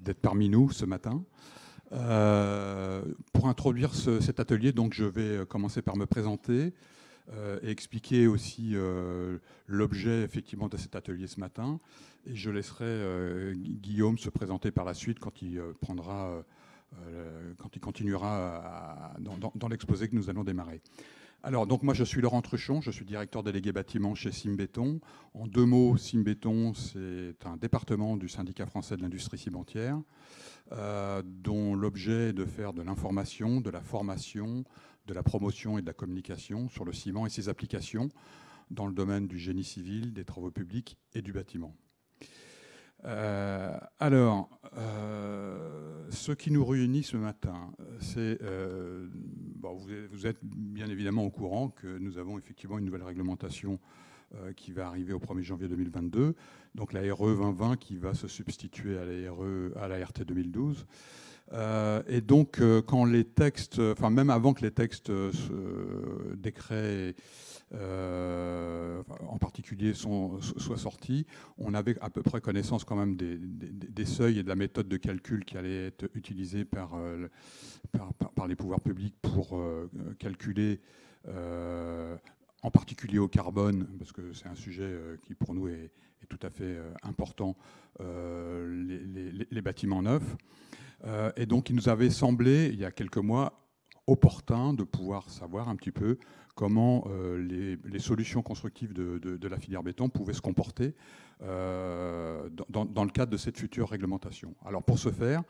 d'être parmi nous ce matin. Pour introduire cet atelier, donc, je vais commencer par me présenter et expliquer aussi l'objet effectivement de cet atelier ce matin. Et je laisserai Guillaume se présenter par la suite quand il continuera dans l'exposé que nous allons démarrer. Alors, donc moi, je suis Laurent Truchon, je suis directeur délégué bâtiment chez Symbéton. En 2 mots, Symbéton, c'est un département du syndicat français de l'industrie cimentière, dont l'objet est de faire de l'information, de la formation, de la promotion et de la communication sur le ciment et ses applications dans le domaine du génie civil, des travaux publics et du bâtiment. Ce qui nous réunit ce matin, c'est... vous êtes bien évidemment au courant que nous avons effectivement une nouvelle réglementation qui va arriver au 1er janvier 2022, donc la RE 2020 qui va se substituer à la RT 2012. Et donc, quand les textes, enfin même avant que les textes décrets en particulier soient sortis, on avait à peu près connaissance quand même des seuils et de la méthode de calcul qui allait être utilisée par les pouvoirs publics pour calculer, en particulier au carbone, parce que c'est un sujet qui pour nous est tout à fait important, les bâtiments neufs. Et donc il nous avait semblé, il y a quelques mois, opportun de pouvoir savoir un petit peu comment les solutions constructives de la filière béton pouvaient se comporter dans le cadre de cette future réglementation. Alors pour ce faire,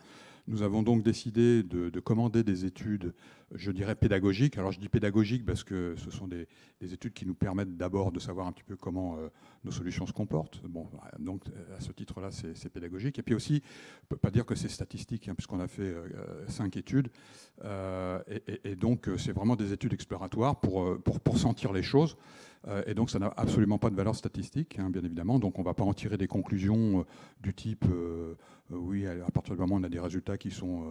nous avons donc décidé de commander des études, je dirais pédagogiques. Alors je dis pédagogiques parce que ce sont des études qui nous permettent d'abord de savoir un petit peu comment nos solutions se comportent. Bon, donc à ce titre-là, c'est pédagogique. Et puis aussi, on ne peut pas dire que c'est statistique, hein, puisqu'on a fait 5 études. Et donc c'est vraiment des études exploratoires pour sentir les choses. Et donc ça n'a absolument pas de valeur statistique, hein, bien évidemment. Donc on ne va pas en tirer des conclusions du type oui, à partir du moment où on a des résultats qui sont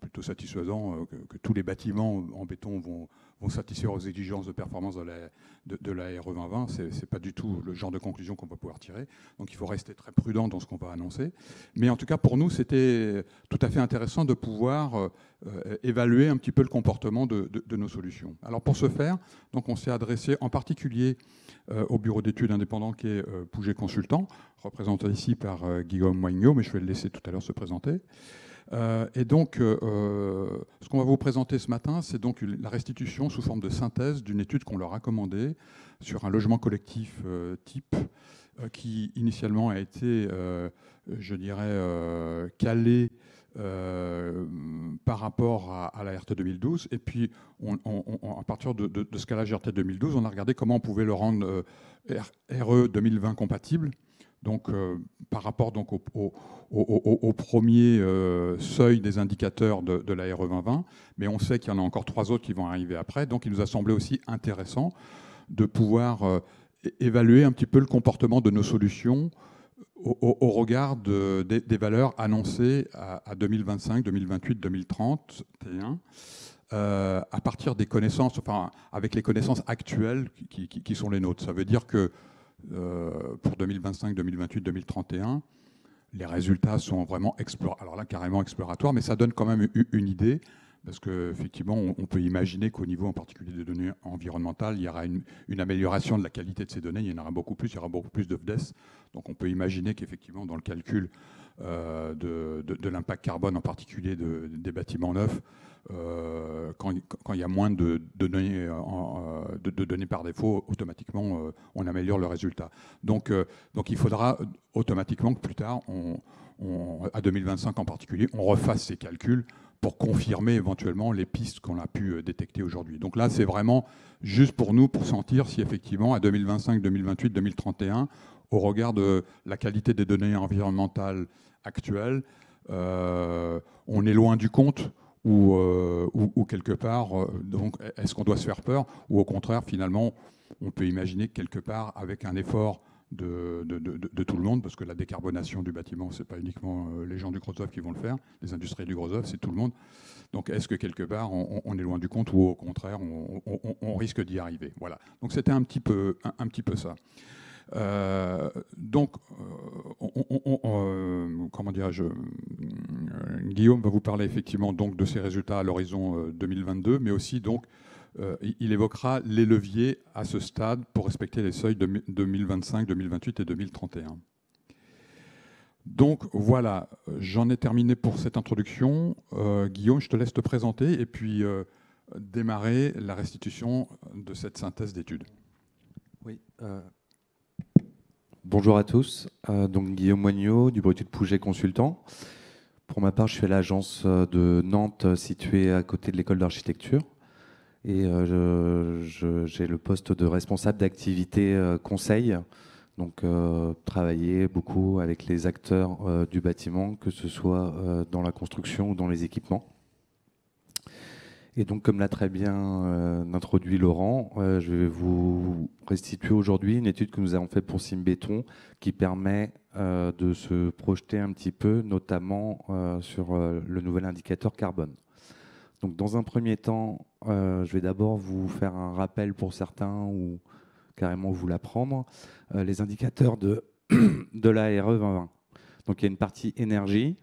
plutôt satisfaisants, que tous les bâtiments en béton vont satisfaire aux exigences de performance de la RE 2020. Ce n'est pas du tout le genre de conclusion qu'on va pouvoir tirer. Donc il faut rester très prudent dans ce qu'on va annoncer. Mais en tout cas, pour nous, c'était tout à fait intéressant de pouvoir évaluer un petit peu le comportement de nos solutions. Alors pour ce faire, donc on s'est adressé en particulier au bureau d'études indépendant qui est Pouget Consultant, représenté ici par Guillaume Moignot, mais je vais le laisser tout à l'heure se présenter. Et donc, ce qu'on va vous présenter ce matin, c'est donc la restitution sous forme de synthèse d'une étude qu'on leur a commandée sur un logement collectif type, qui initialement a été, je dirais, calé par rapport à la RT 2012. Et puis, à partir de ce calage RT 2012, on a regardé comment on pouvait le rendre RE 2020 compatible. Donc, par rapport donc, au premier seuil des indicateurs de la RE 2020, mais on sait qu'il y en a encore 3 autres qui vont arriver après. Donc, il nous a semblé aussi intéressant de pouvoir évaluer un petit peu le comportement de nos solutions au regard des valeurs annoncées à 2025, 2028, 2031, à partir des connaissances, enfin, avec les connaissances actuelles qui sont les nôtres. Ça veut dire que pour 2025, 2028, 2031, les résultats sont vraiment carrément exploratoires, mais ça donne quand même une idée, parce qu'effectivement, on peut imaginer qu'au niveau en particulier des données environnementales, il y aura une amélioration de la qualité de ces données, il y en aura beaucoup plus, il y aura beaucoup plus de FDES. Donc on peut imaginer qu'effectivement, dans le calcul de l'impact carbone, en particulier des bâtiments neufs, quand il y a moins de données par défaut, automatiquement, on améliore le résultat. Donc il faudra automatiquement que plus tard, à 2025 en particulier, on refasse ces calculs pour confirmer éventuellement les pistes qu'on a pu détecter aujourd'hui. Donc là, c'est vraiment juste pour nous, pour sentir si effectivement, à 2025, 2028, 2031, au regard de la qualité des données environnementales actuelles, on est loin du compte ou quelque part, donc, est-ce qu'on doit se faire peur, ou au contraire, finalement, on peut imaginer que quelque part, avec un effort de tout le monde, parce que la décarbonation du bâtiment, ce n'est pas uniquement les gens du gros œuvre qui vont le faire, les industriels du gros œuvre, c'est tout le monde. Donc est-ce que quelque part, on est loin du compte, ou au contraire, on risque d'y arriver? Voilà. Donc c'était un petit peu ça. Donc, comment dirais-je, Guillaume va vous parler effectivement donc de ces résultats à l'horizon 2022, mais aussi donc il évoquera les leviers à ce stade pour respecter les seuils de 2025, 2028 et 2031. Donc voilà, j'en ai terminé pour cette introduction. Guillaume, je te laisse te présenter et puis démarrer la restitution de cette synthèse d'études. Oui. Bonjour à tous. Donc Guillaume Moignot du bureau d'études Pouget Consultant. Pour ma part, je suis à l'agence de Nantes située à côté de l'école d'architecture. Et j'ai le poste de responsable d'activité conseil. Donc travailler beaucoup avec les acteurs du bâtiment, que ce soit dans la construction ou dans les équipements. Et donc, comme l'a très bien introduit Laurent, je vais vous restituer aujourd'hui une étude que nous avons faite pour Symbéton qui permet de se projeter un petit peu, notamment sur le nouvel indicateur carbone. Donc, dans un premier temps, je vais d'abord vous faire un rappel pour certains ou carrément vous l'apprendre. Les indicateurs de l'ARE 2020. Donc, il y a une partie énergie.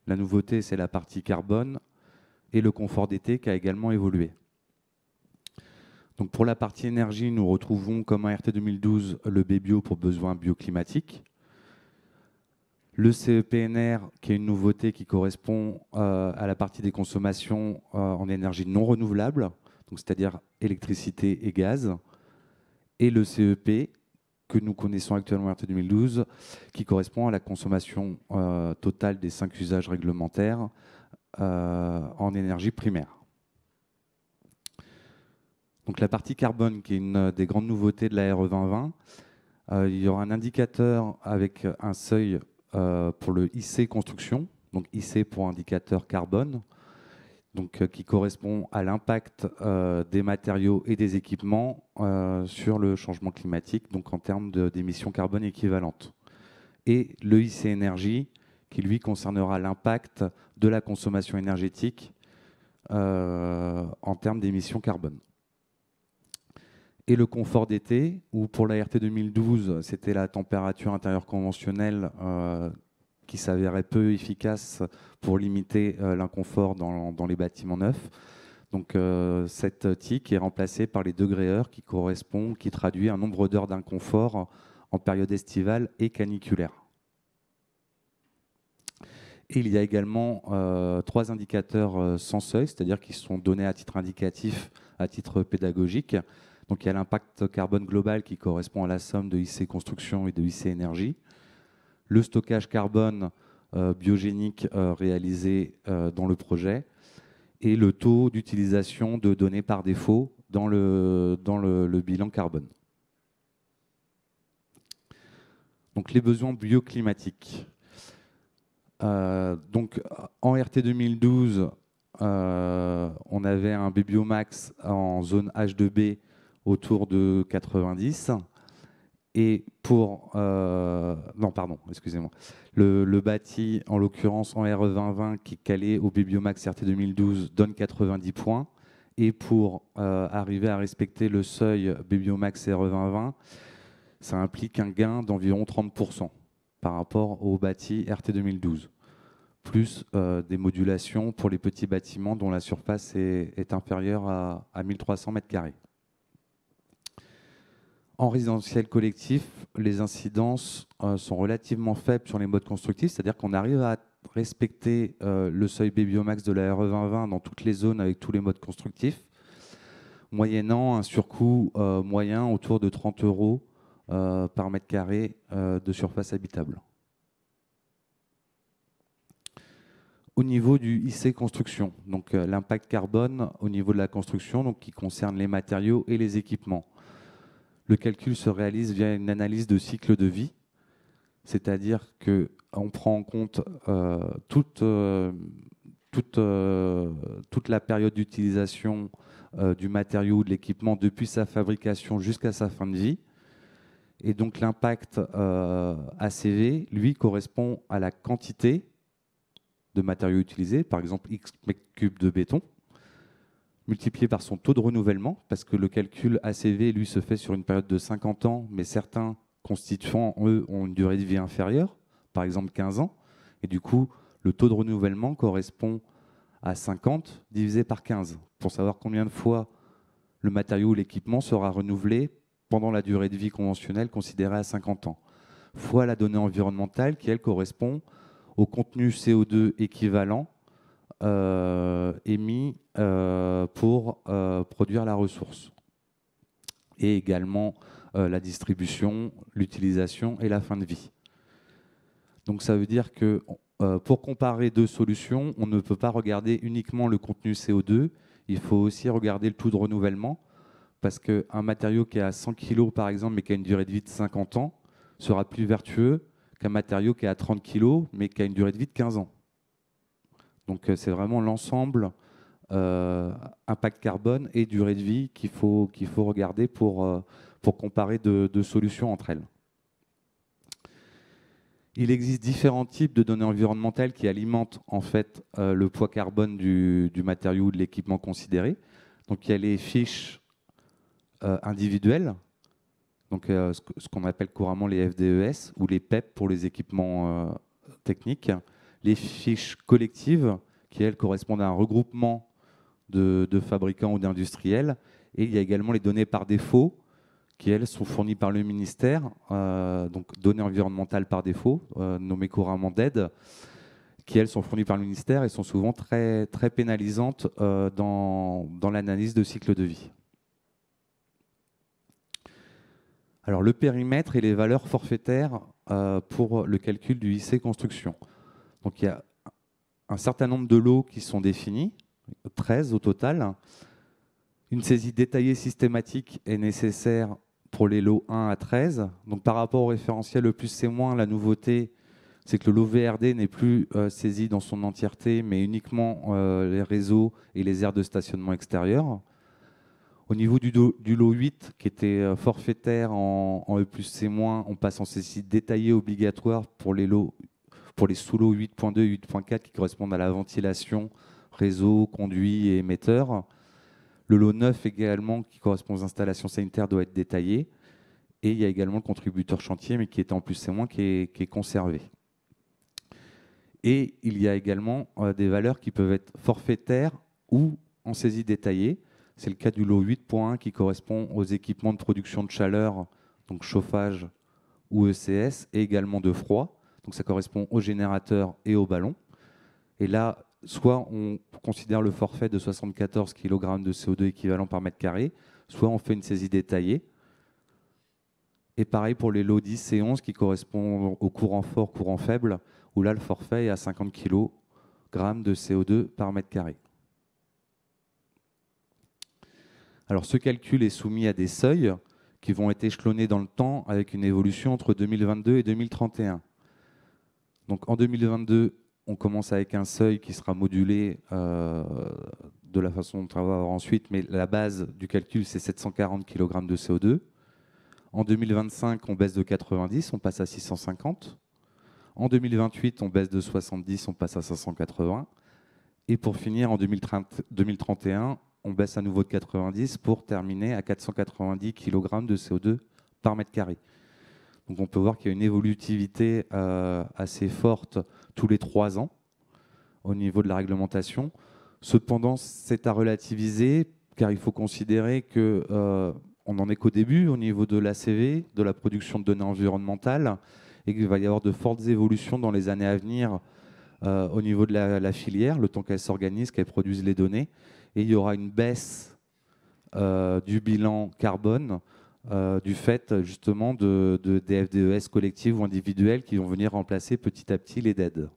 La nouveauté, c'est la partie carbone. Et le confort d'été qui a également évolué. Donc pour la partie énergie, nous retrouvons comme un RT 2012 le B-Bio pour besoins bioclimatiques. Le CEPNR, qui est une nouveauté qui correspond à la partie des consommations en énergie non renouvelable, c'est-à-dire électricité et gaz. Et le CEP, que nous connaissons actuellement RT 2012, qui correspond à la consommation totale des 5 usages réglementaires en énergie primaire. Donc la partie carbone, qui est une des grandes nouveautés de la RE 2020, il y aura un indicateur avec un seuil pour le IC construction, donc IC pour indicateur carbone, donc, qui correspond à l'impact des matériaux et des équipements sur le changement climatique, donc en termes d'émissions carbone équivalentes. Et le IC énergie, qui lui concernera l'impact de la consommation énergétique en termes d'émissions carbone. Et le confort d'été, où pour la RT 2012, c'était la température intérieure conventionnelle qui s'avérait peu efficace pour limiter l'inconfort dans les bâtiments neufs. Donc cette TIC est remplacée par les degrés-heures qui traduit un nombre d'heures d'inconfort en période estivale et caniculaire. Et il y a également 3 indicateurs sans seuil, c'est-à-dire qui sont donnés à titre indicatif, à titre pédagogique. Donc il y a l'impact carbone global qui correspond à la somme de IC construction et de IC énergie. Le stockage carbone biogénique réalisé dans le projet. Et le taux d'utilisation de données par défaut dans le bilan carbone. Donc les besoins bioclimatiques. Donc en RT 2012, on avait un B-Biomax en zone H2B autour de 90. Et pour... non, pardon, excusez-moi. Le bâti, en l'occurrence en RE 2020, qui est calé au B-Biomax RT 2012, donne 90 points. Et pour arriver à respecter le seuil B-Biomax RE 2020, ça implique un gain d'environ 30% par rapport au bâti RT 2012. Plus des modulations pour les petits bâtiments dont la surface est inférieure à 1300 m². En résidentiel collectif, les incidences sont relativement faibles sur les modes constructifs, c'est-à-dire qu'on arrive à respecter le seuil B-Biomax de la RE 2020 dans toutes les zones avec tous les modes constructifs, moyennant un surcoût moyen autour de 30 € par mètre carré de surface habitable. Au niveau du IC construction, donc l'impact carbone au niveau de la construction, donc qui concerne les matériaux et les équipements. Le calcul se réalise via une analyse de cycle de vie, c'est-à-dire qu'on prend en compte toute la période d'utilisation du matériau ou de l'équipement depuis sa fabrication jusqu'à sa fin de vie. Et donc l'impact ACV, lui, correspond à la quantité de matériaux utilisés, par exemple X mètres cubes de béton, multiplié par son taux de renouvellement, parce que le calcul ACV, lui, se fait sur une période de 50 ans, mais certains constituants, eux, ont une durée de vie inférieure, par exemple 15 ans, et du coup, le taux de renouvellement correspond à 50 divisé par 15, pour savoir combien de fois le matériau ou l'équipement sera renouvelé pendant la durée de vie conventionnelle considérée à 50 ans, fois la donnée environnementale qui, elle, correspond au contenu CO2 équivalent émis pour produire la ressource. Et également la distribution, l'utilisation et la fin de vie. Donc ça veut dire que pour comparer deux solutions, on ne peut pas regarder uniquement le contenu CO2, il faut aussi regarder le taux de renouvellement, parce qu'un matériau qui est à 100 kg par exemple, mais qui a une durée de vie de 50 ans, sera plus vertueux qu'un matériau qui est à 30 kg, mais qui a une durée de vie de 15 ans. Donc c'est vraiment l'ensemble, impact carbone et durée de vie qu'il faut regarder pour comparer deux solutions entre elles. Il existe différents types de données environnementales qui alimentent en fait le poids carbone du matériau ou de l'équipement considéré. Donc il y a les fiches individuelles, donc ce qu'on appelle couramment les FDES ou les PEP pour les équipements techniques. Les fiches collectives qui, elles, correspondent à un regroupement de fabricants ou d'industriels. Et il y a également les données par défaut qui, elles, sont fournies par le ministère, donc données environnementales par défaut, nommées couramment DED, qui, elles, sont fournies par le ministère et sont souvent très, très pénalisantes dans l'analyse de cycle de vie. Alors, le périmètre et les valeurs forfaitaires pour le calcul du IC construction. Donc, il y a un certain nombre de lots qui sont définis, 13 au total. Une saisie détaillée systématique est nécessaire pour les lots 1 à 13. Donc, par rapport au référentiel E+C-, la nouveauté, c'est que le lot VRD n'est plus saisi dans son entièreté, mais uniquement les réseaux et les aires de stationnement extérieur. Au niveau du lot 8, qui était forfaitaire en E+C-, on passe en saisie détaillée obligatoire pour les sous-lots 8.2 et 8.4 qui correspondent à la ventilation, réseau, conduit et émetteur. Le lot 9 également, qui correspond aux installations sanitaires, doit être détaillé. Et il y a également le contributeur chantier, mais qui est en +C-, qui est conservé. Et il y a également des valeurs qui peuvent être forfaitaires ou en saisie détaillée. C'est le cas du lot 8.1 qui correspond aux équipements de production de chaleur, donc chauffage ou ECS, et également de froid. Donc ça correspond aux générateurs et aux ballons. Et là, soit on considère le forfait de 74 kg de CO2 équivalent par mètre carré, soit on fait une saisie détaillée. Et pareil pour les lots 10 et 11 qui correspondent au courant fort, courant faible, où là le forfait est à 50 kg de CO2 par mètre carré. Alors ce calcul est soumis à des seuils qui vont être échelonnés dans le temps avec une évolution entre 2022 et 2031. Donc en 2022, on commence avec un seuil qui sera modulé de la façon dont on va voir ensuite, mais la base du calcul, c'est 740 kg de CO2. En 2025, on baisse de 90, on passe à 650. En 2028, on baisse de 70, on passe à 580. Et pour finir, en 2031, on baisse à nouveau de 90 pour terminer à 490 kg de CO2 par mètre carré. Donc on peut voir qu'il y a une évolutivité assez forte tous les 3 ans au niveau de la réglementation. Cependant, c'est à relativiser car il faut considérer qu'on n'en est qu'au début au niveau de l'ACV, de la production de données environnementales, et qu'il va y avoir de fortes évolutions dans les années à venir au niveau de la filière, le temps qu'elle s'organise, qu'elle produise les données. Et il y aura une baisse du bilan carbone du fait justement des FDES collectives ou individuelles qui vont venir remplacer petit à petit les DED.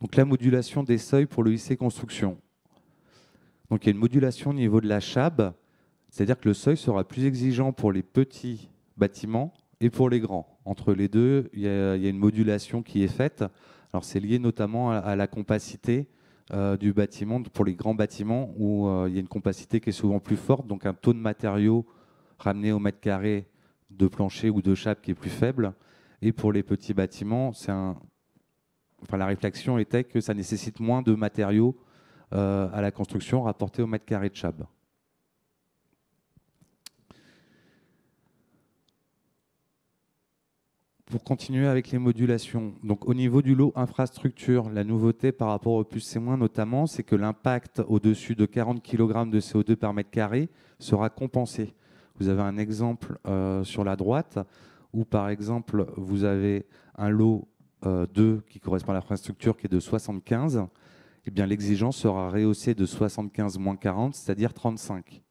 Donc la modulation des seuils pour le IC construction. Donc il y a une modulation au niveau de la CHAB, c'est-à-dire que le seuil sera plus exigeant pour les petits bâtiments et pour les grands. Entre les deux, il y a une modulation qui est faite. Alors c'est lié notamment à la compacité du bâtiment, pour les grands bâtiments où il y a une compacité qui est souvent plus forte, donc un taux de matériaux ramené au mètre carré de plancher ou de chape qui est plus faible. Et pour les petits bâtiments, la réflexion était que ça nécessite moins de matériaux à la construction rapportés au mètre carré de chape. Pour continuer avec les modulations, donc au niveau du lot infrastructure, la nouveauté par rapport au plus C-, notamment, c'est que l'impact au-dessus de 40 kg de CO2 par mètre carré sera compensé. Vous avez un exemple sur la droite où, par exemple, vous avez un lot 2 qui correspond à l'infrastructure qui est de 75. Eh bien, l'exigence sera rehaussée de 75 moins 40, c'est-à-dire 35.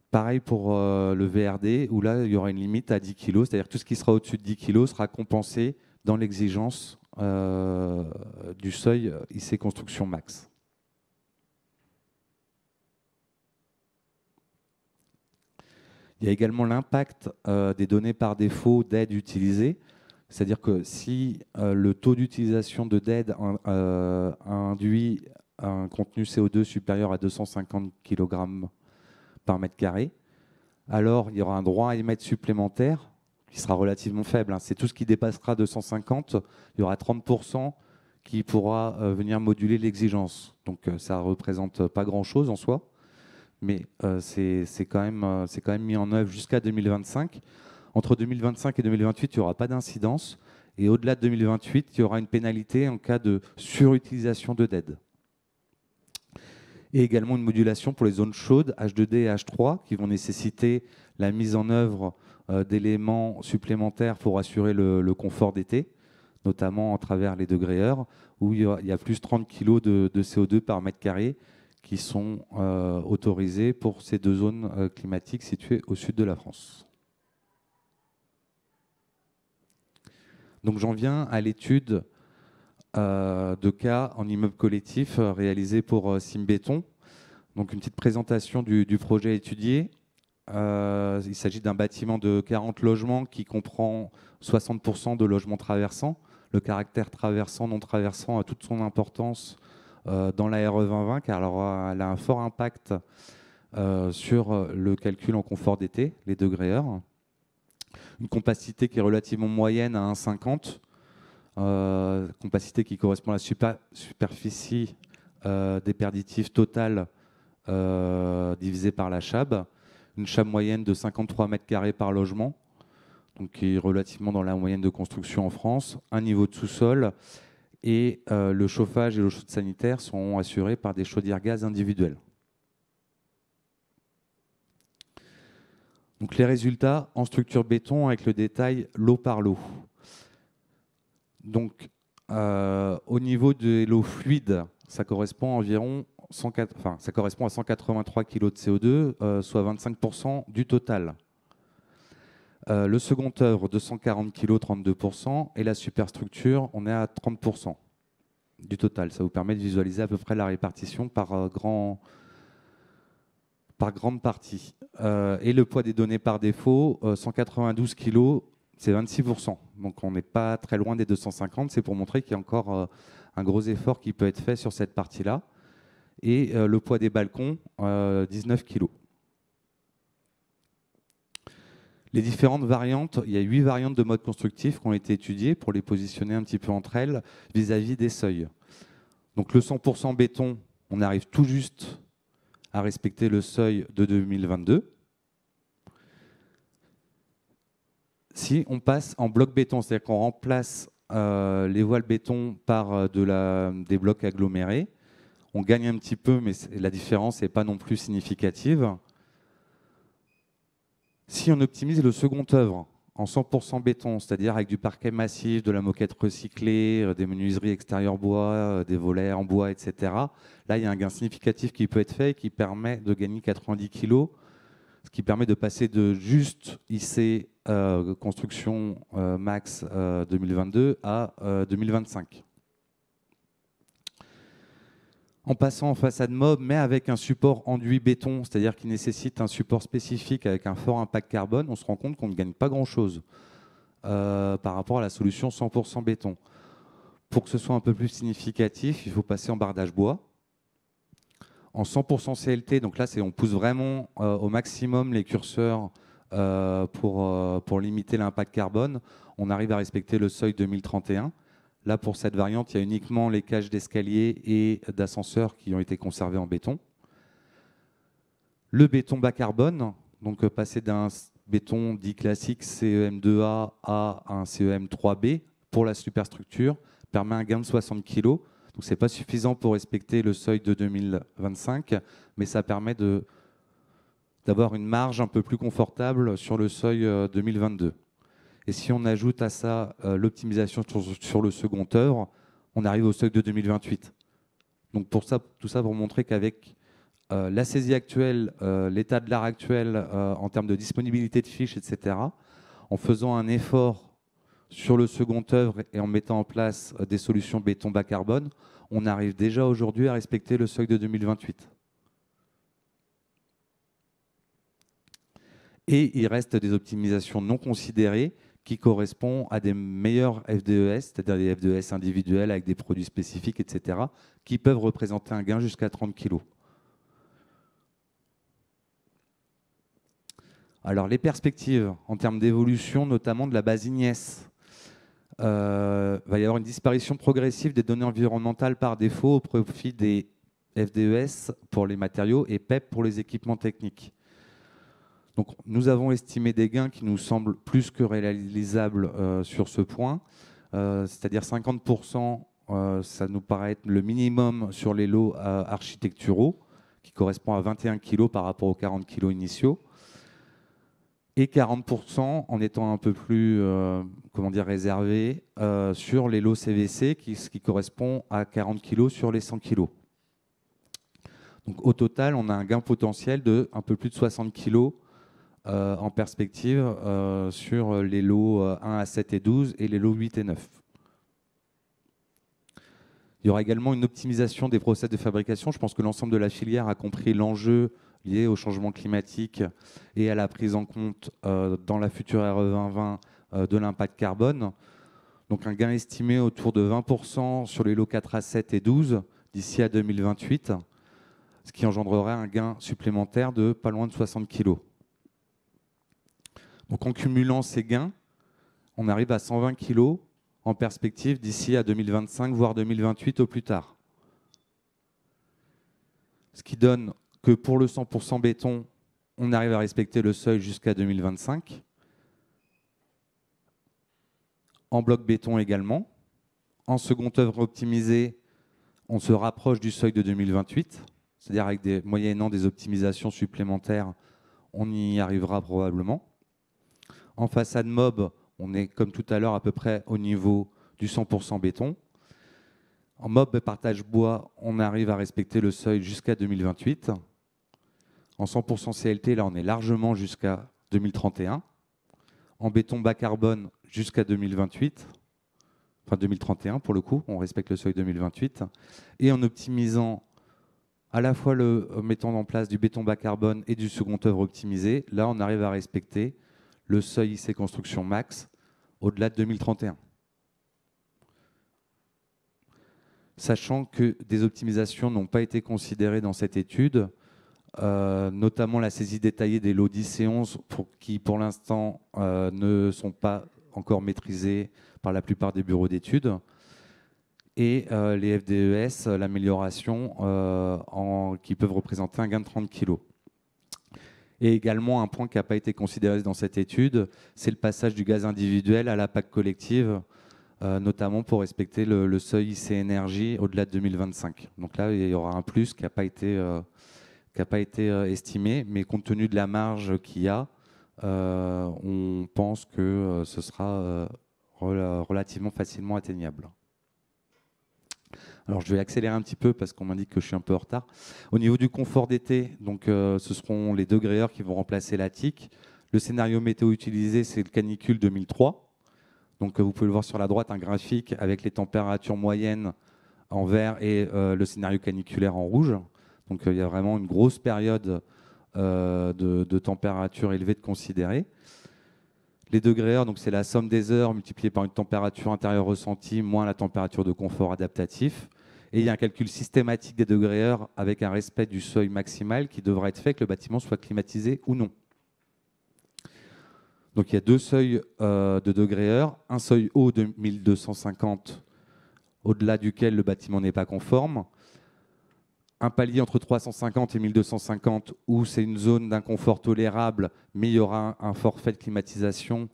Pareil pour le VRD, où là, il y aura une limite à 10 kg, c'est-à-dire que tout ce qui sera au-dessus de 10 kg sera compensé dans l'exigence du seuil IC Construction Max. Il y a également l'impact des données par défaut d'aide utilisées, c'est-à-dire que si le taux d'utilisation de d'aide induit un contenu CO2 supérieur à 250 kg par mètre carré, alors il y aura un droit à émettre supplémentaire qui sera relativement faible. C'est tout ce qui dépassera 250, il y aura 30% qui pourra venir moduler l'exigence. Donc ça ne représente pas grand-chose en soi, mais c'est quand même mis en œuvre jusqu'à 2025. Entre 2025 et 2028, il n'y aura pas d'incidence. Et au-delà de 2028, il y aura une pénalité en cas de surutilisation de DED. Et également une modulation pour les zones chaudes H2D et H3 qui vont nécessiter la mise en œuvre d'éléments supplémentaires pour assurer le confort d'été, notamment à travers les degrés-heures, où il y a plus 30 kg de CO2 par mètre carré qui sont autorisés pour ces deux zones climatiques situées au sud de la France. Donc j'en viens à l'étude de cas en immeuble collectif réalisé pour Symbéton. Donc une petite présentation du projet étudié. Il s'agit d'un bâtiment de 40 logements qui comprend 60% de logements traversants. Le caractère traversant, non traversant a toute son importance dans la RE 2020 car elle a un fort impact sur le calcul en confort d'été, les degrés-heures. Une compacité qui est relativement moyenne à 1,50. Compacité qui correspond à la superficie déperditive totale divisée par la CHAB. Une CHAB moyenne de 53 mètres carrés par logement, donc qui est relativement dans la moyenne de construction en France. Un niveau de sous-sol et le chauffage et l'eau chaude sanitaire sont assurés par des chaudières gaz individuelles. Donc les résultats en structure béton avec le détail lot par lot. Donc au niveau de l'eau fluide, ça correspond à environ ça correspond à 183 kg de CO2, soit 25% du total. Le second œuvre, 240 kg, 32%, et la superstructure, on est à 30% du total. Ça vous permet de visualiser à peu près la répartition par grande partie. Et le poids des données par défaut, 192 kg, c'est 26%. Donc on n'est pas très loin des 250. C'est pour montrer qu'il y a encore un gros effort qui peut être fait sur cette partie-là. Et le poids des balcons, 19 kg. Les différentes variantes, il y a 8 variantes de mode constructif qui ont été étudiées pour les positionner un petit peu entre elles vis-à-vis des seuils. Donc le 100% béton, on arrive tout juste à respecter le seuil de 2022. Si on passe en bloc béton, c'est-à-dire qu'on remplace les voiles béton par des blocs agglomérés, on gagne un petit peu, mais la différence n'est pas non plus significative. Si on optimise le second œuvre en 100% béton, c'est-à-dire avec du parquet massif, de la moquette recyclée, des menuiseries extérieures bois, des volets en bois, etc., là, il y a un gain significatif qui peut être fait et qui permet de gagner 90 kg, ce qui permet de passer de juste IC construction max 2022 à 2025. En passant en façade mob, mais avec un support enduit béton, c'est-à-dire qui nécessite un support spécifique avec un fort impact carbone, on se rend compte qu'on ne gagne pas grand-chose par rapport à la solution 100% béton. Pour que ce soit un peu plus significatif, il faut passer en bardage bois. En 100% CLT, donc là, on pousse vraiment au maximum les curseurs pour limiter l'impact carbone. On arrive à respecter le seuil 2031. Là, pour cette variante, il y a uniquement les cages d'escalier et d'ascenseurs qui ont été conservés en béton. Le béton bas carbone, donc passer d'un béton dit classique CEM2A à un CEM3B pour la superstructure permet un gain de 60 kg. Donc ce n'est pas suffisant pour respecter le seuil de 2025, mais ça permet d'avoir une marge un peu plus confortable sur le seuil 2022. Et si on ajoute à ça l'optimisation sur le second œuvre, on arrive au seuil de 2028. Donc pour ça, tout ça pour montrer qu'avec la saisie actuelle, l'état de l'art actuel en termes de disponibilité de fiches, etc., en faisant un effort sur le second œuvre et en mettant en place des solutions béton bas carbone, on arrive déjà aujourd'hui à respecter le seuil de 2028. Et il reste des optimisations non considérées qui correspondent à des meilleurs FDES, c'est-à-dire des FDES individuels avec des produits spécifiques, etc., qui peuvent représenter un gain jusqu'à 30 kg. Alors, les perspectives en termes d'évolution, notamment de la base IGNES. Va y avoir une disparition progressive des données environnementales par défaut au profit des FDES pour les matériaux et PEP pour les équipements techniques. Donc, nous avons estimé des gains qui nous semblent plus que réalisables sur ce point, c'est-à-dire 50%, ça nous paraît être le minimum sur les lots architecturaux, qui correspond à 21 kg par rapport aux 40 kg initiaux, et 40% en étant un peu plus réservé sur les lots CVC, ce qui correspond à 40 kg sur les 100 kg. Donc, au total, on a un gain potentiel de un peu plus de 60 kg en perspective sur les lots 1 à 7 et 12 et les lots 8 et 9. Il y aura également une optimisation des process de fabrication. Je pense que l'ensemble de la filière a compris l'enjeu lié au changement climatique et à la prise en compte dans la future RE 2020 de l'impact carbone. Donc un gain estimé autour de 20% sur les lots 4 à 7 et 12 d'ici à 2028, ce qui engendrerait un gain supplémentaire de pas loin de 60 kg. Donc en cumulant ces gains, on arrive à 120 kg en perspective d'ici à 2025, voire 2028 au plus tard. Ce qui donne que pour le 100% béton, on arrive à respecter le seuil jusqu'à 2025. En bloc béton également. En seconde œuvre optimisée, on se rapproche du seuil de 2028, c'est-à-dire moyennant des optimisations supplémentaires, on y arrivera probablement. En façade mob, on est comme tout à l'heure à peu près au niveau du 100% béton. En mob partage bois, on arrive à respecter le seuil jusqu'à 2028. En 100% CLT, là, on est largement jusqu'à 2031. En béton bas carbone, jusqu'à 2028. Enfin 2031 pour le coup, on respecte le seuil 2028. Et en optimisant à la fois mettant en place du béton bas carbone et du second œuvre optimisé, là, on arrive à respecter le seuil IC Construction Max au-delà de 2031. Sachant que des optimisations n'ont pas été considérées dans cette étude, notamment la saisie détaillée des lots 10 et 11 qui, pour l'instant, ne sont pas encore maîtrisés par la plupart des bureaux d'études, et les FDES, l'amélioration, qui peuvent représenter un gain de 30 kg. Et également, un point qui n'a pas été considéré dans cette étude, c'est le passage du gaz individuel à la PAC collective, notamment pour respecter le seuil IC énergie au-delà de 2025. Donc là, il y aura un plus qui n'a pas été estimé, mais compte tenu de la marge qu'il y a, on pense que ce sera relativement facilement atteignable. Alors je vais accélérer un petit peu parce qu'on m'indique que je suis un peu en retard. Au niveau du confort d'été, donc ce seront les degrés-heures qui vont remplacer la TIC. Le scénario météo utilisé, c'est le canicule 2003. Donc vous pouvez le voir sur la droite, un graphique avec les températures moyennes en vert et le scénario caniculaire en rouge. Donc il y a vraiment une grosse période de température élevée de considérer. Les degrés-heures, donc c'est la somme des heures multipliée par une température intérieure ressentie moins la température de confort adaptatif. Et il y a un calcul systématique des degrés-heures avec un respect du seuil maximal qui devra être fait que le bâtiment soit climatisé ou non. Donc il y a deux seuils de degrés-heures, un seuil haut de 1250 au-delà duquel le bâtiment n'est pas conforme, un palier entre 350 et 1250 où c'est une zone d'inconfort tolérable, mais il y aura un forfait de climatisation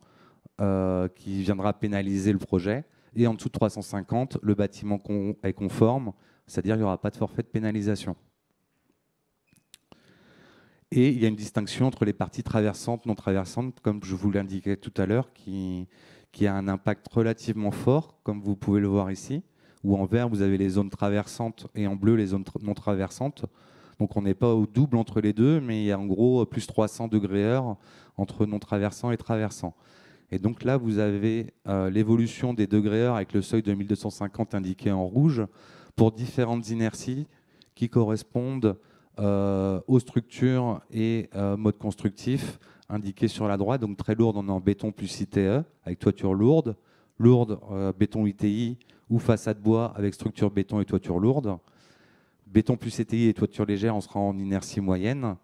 qui viendra pénaliser le projet. Et en dessous de 350, le bâtiment est conforme, c'est-à-dire qu'il n'y aura pas de forfait de pénalisation. Et il y a une distinction entre les parties traversantes, non traversantes, comme je vous l'indiquais tout à l'heure, qui a un impact relativement fort, comme vous pouvez le voir ici, où en vert, vous avez les zones traversantes et en bleu, les zones non traversantes. Donc on n'est pas au double entre les deux, mais il y a en gros plus 300 degrés heure entre non traversant et traversant. Et donc là, vous avez l'évolution des degrés heure avec le seuil de 1250 indiqué en rouge pour différentes inerties qui correspondent aux structures et modes constructifs indiqués sur la droite. Donc très lourde, on est en béton plus ITE avec toiture lourde. Lourde, béton ITI ou façade bois avec structure béton et toiture lourde. Béton plus ITI et toiture légère, on sera en inertie moyenne.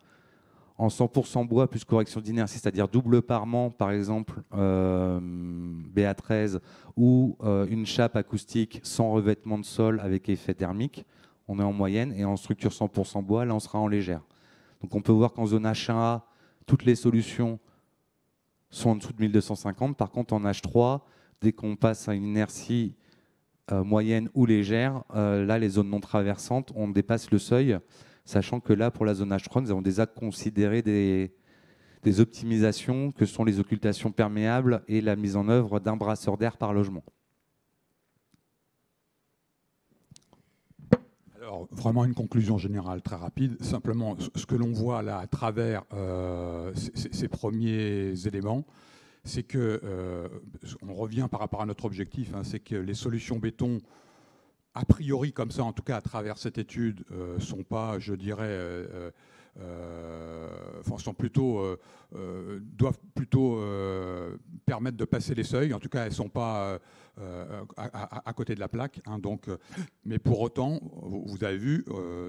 En 100% bois plus correction d'inertie, c'est-à-dire double parement, par exemple, BA13, ou une chape acoustique sans revêtement de sol avec effet thermique, on est en moyenne. Et en structure 100% bois, là, on sera en légère. Donc on peut voir qu'en zone H1A, toutes les solutions sont en dessous de 1250. Par contre, en H3, dès qu'on passe à une inertie moyenne ou légère, là, les zones non traversantes, on dépasse le seuil. Sachant que là, pour la zone H3, nous avons déjà considéré des optimisations que sont les occultations perméables et la mise en œuvre d'un brasseur d'air par logement. Alors, vraiment une conclusion générale très rapide. Simplement, ce que l'on voit là à travers ces premiers éléments, c'est que, on revient par rapport à notre objectif, hein, c'est que les solutions béton, a priori, comme ça, en tout cas à travers cette étude, sont pas, je dirais, sont plutôt, doivent plutôt permettre de passer les seuils. En tout cas, elles ne sont pas à côté de la plaque. Hein, donc, mais pour autant, vous avez vu,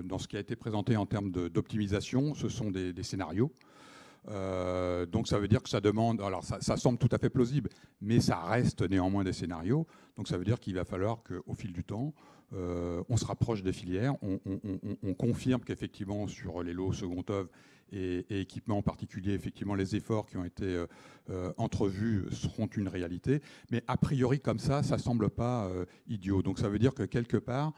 dans ce qui a été présenté en termes d'optimisation, ce sont des scénarios. Donc ça veut dire que ça demande, alors ça semble tout à fait plausible, mais ça reste néanmoins des scénarios. Donc ça veut dire qu'il va falloir qu'au fil du temps, on se rapproche des filières, on confirme qu'effectivement sur les lots second œuvre et équipements en particulier, effectivement les efforts qui ont été entrevus seront une réalité. Mais a priori comme ça semble pas idiot. Donc ça veut dire que quelque part,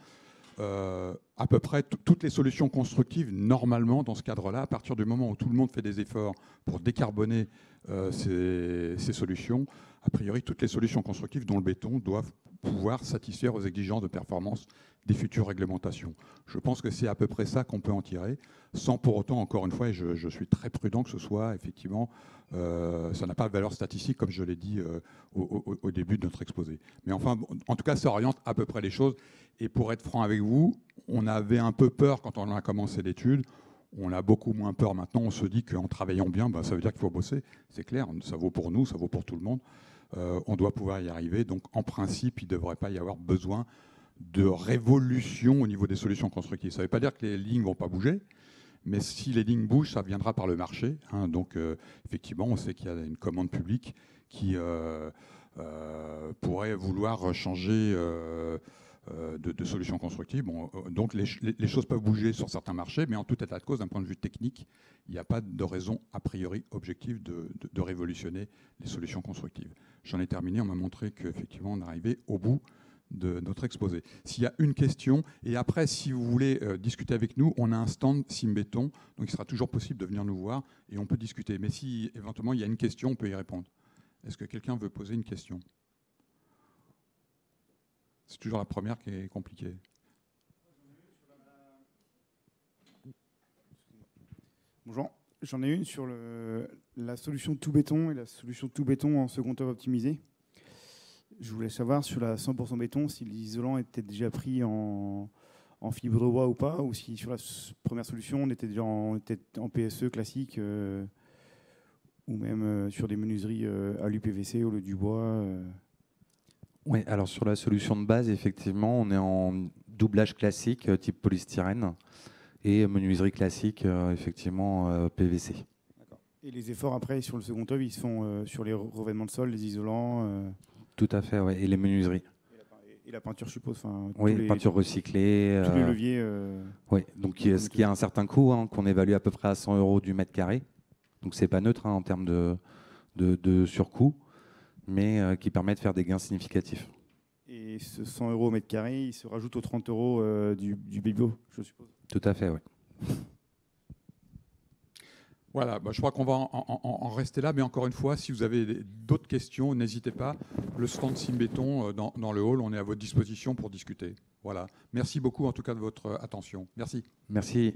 à peu près toutes les solutions constructives, normalement, dans ce cadre-là, à partir du moment où tout le monde fait des efforts pour décarboner ces solutions, a priori, toutes les solutions constructives, dont le béton, doivent pouvoir satisfaire aux exigences de performance des futures réglementations. Je pense que c'est à peu près ça qu'on peut en tirer, sans pour autant, encore une fois, et je suis très prudent que ce soit, effectivement, ça n'a pas de valeur statistique, comme je l'ai dit au début de notre exposé. Mais enfin, en tout cas, ça oriente à peu près les choses. Et pour être franc avec vous, on avait un peu peur quand on a commencé l'étude. On a beaucoup moins peur maintenant. On se dit qu'en travaillant bien, ça veut dire qu'il faut bosser. C'est clair, ça vaut pour nous, ça vaut pour tout le monde. On doit pouvoir y arriver. Donc, en principe, il ne devrait pas y avoir besoin de révolution au niveau des solutions constructives. Ça ne veut pas dire que les lignes ne vont pas bouger, mais si les lignes bougent, ça viendra par le marché. Hein. Donc, effectivement, on sait qu'il y a une commande publique qui pourrait vouloir changer de solutions constructives. Bon, donc, les choses peuvent bouger sur certains marchés, mais en tout état de cause, d'un point de vue technique, il n'y a pas de raison a priori objective de révolutionner les solutions constructives. J'en ai terminé, on m'a montré qu'effectivement, on arrivait au bout de notre exposé. S'il y a une question, et après, si vous voulez discuter avec nous, on a un stand Simbéton, donc il sera toujours possible de venir nous voir et on peut discuter. Mais si éventuellement il y a une question, on peut y répondre. Est-ce que quelqu'un veut poser une question ? C'est toujours la première qui est compliquée. Bonjour, j'en ai une sur la solution tout béton et la solution tout béton en second œuvre optimisé. Je voulais savoir sur la 100% béton si l'isolant était déjà pris en fibre de bois ou pas, ou si sur la première solution on était déjà en PSE classique ou même sur des menuiseries alu-PVC au lieu du bois. Oui, alors sur la solution de base, effectivement, on est en doublage classique type polystyrène et menuiserie classique, effectivement, PVC. D'accord. Et les efforts après sur le second œuvre, ils se font sur les revêtements de sol, les isolants Tout à fait, oui, et les menuiseries. Et la peinture, je suppose. Oui, peinture recyclée. Tous les leviers. Oui, donc ce qui a un certain coût, qu'on évalue à peu près à 100 € du mètre carré. Donc c'est pas neutre en termes de surcoût, mais qui permet de faire des gains significatifs. Et ce 100 € au mètre carré, il se rajoute aux 30 € du Bibo, je suppose. Tout à fait, oui. Voilà, je crois qu'on va en rester là, mais encore une fois, si vous avez d'autres questions, n'hésitez pas. Le stand Simbéton dans le hall, on est à votre disposition pour discuter. Voilà. Merci beaucoup en tout cas de votre attention. Merci. Merci.